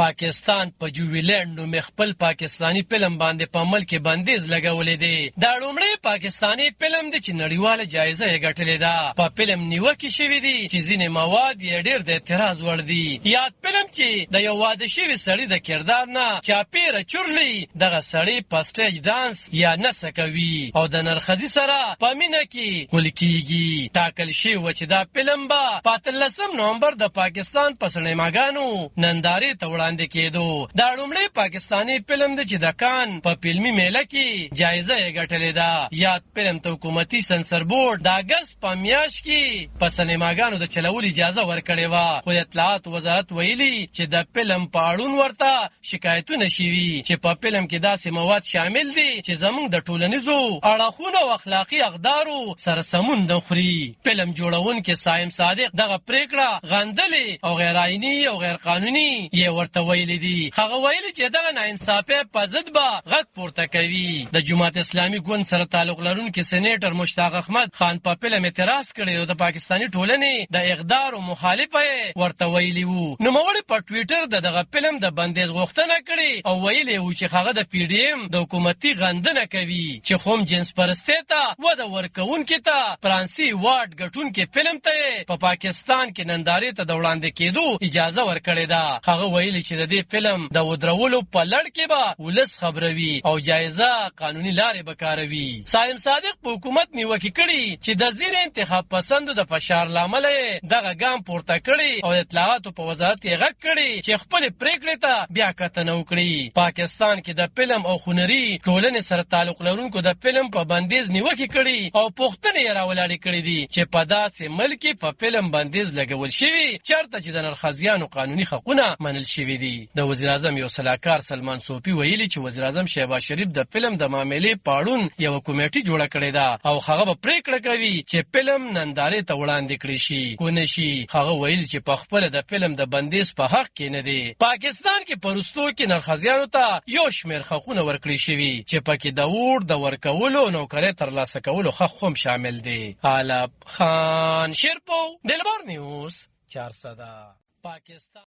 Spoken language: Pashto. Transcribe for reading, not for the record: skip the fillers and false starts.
پاکستان په جوویلینډ نومې خپل پاکستاني فلم باندې په عمل کې بندیز لګولې دی. دا لومړی پاکستاني فلم دی چې نړیواله جایزه یې ګټلې ده. په فلم نیوکې شوي دي چې ځینې مواد یې ډېر د اعتراض وړ دي. یاد فلم چې د یو واده شوي سړي د کردار نه چاپېره چورلي دغه سړی په سټیج ډانس یا نڅه کوي او د نرښځي سره په مینه کې ښکل کېږي. ټاکل شوي وه چې دا فلم به په 18 نومبر د پاکستان په سینماګانو نندارې ته وړاندې کېدو. دا لومړی پاکستاني فلم دی چې د کان په فلمي میله کې جایزه یې ګټلې ده. یاد فلم ته حکومتي سنسر بورډ د اګست په میاشت کې په سینماګانو د چلولو اجازه ورکړې وه، خو د اطلاعاتو وزارت ویلي چې د فلم په اړوند ورته شکایتونه شوي چې په فلم کې داسې مواد شامل دي چې زموږ د ټولنیزو اړخونو او اخلاقي اقدارو سره سمون نه خوري. فلم جوړونکي صایم صادق دغه پریکړه غندلې او غیر آئیني او غیر قانوني یې ورته ویلي دي. هغه ویلي چې دغه ناانصافۍ په ضد به غږ پورته کوي. د جماعت اسلامي ګوند سره تعلق لرونکي سینیټر مشتاق احمد خان په فلم اعتراض کړی او د پاکستاني ټولنې د اقدارو مخالفه یې ورته ویلي وو. نوموړي په ټویټر دغه فلم د بندیز غوښتنه کړې او ویلي وو چې هغه د پی ډي ایم د حکومتي غندنه کوي چې خوم جنس پرستۍ ته وده ورکوونکي ته فرانسي واډ ګټونکي فلم ته په پاکستان کې نندارې ته د وړاندې کېدو اجازه ورکړې ده. هغه ویلي چې د دې فلم د ودرولو په لړ کې به ولس خبروي او جایزه قانوني لارې به کاروي. صایم صادق په حکومت نیوکې کړي چې د ځینې انتخاب پسندو د فشار له امله یې دغه ګام پورته کړی او د اطلاعاتو په وزارت یې غږ کړي چې خپلې پرېکړې ته بیا کتنه وکړي. پاکستان کې د فلم او هنري ټولنې سره تعلق لرونکو د فلم په بندیز نیوکې کړي او پوښتنې یې راولاړې کړي دي چې په داسې ملک کې په فلم بندیز لګول شوي چېرته چې د نرښځیانو قانوني حقونه منل شوي دي. د وزیراعظم یو سلاکار سلمان صوفي ویلي چې وزیراعظم شهباز شریف د فلم د معاملې په اړوند یوه کمیټه جوړه کړې ده او هغه به پرېکړه کوي چې فلم نندارې ته وړاندې کړی شي کو نه شي. هغه ویلي چې په خپله د فلم د بندیز په حق کې نه دی. پاکستان کې په وروستو کې نرښځیانو ته یو شمېر حقونه ورکړي شوي چې پکې د ووټ د ورکولو او نوکرۍ ترلاسه کولو حق هم شامل دی. علب خان شیرپو دلبر نیوز 400 پاکستان.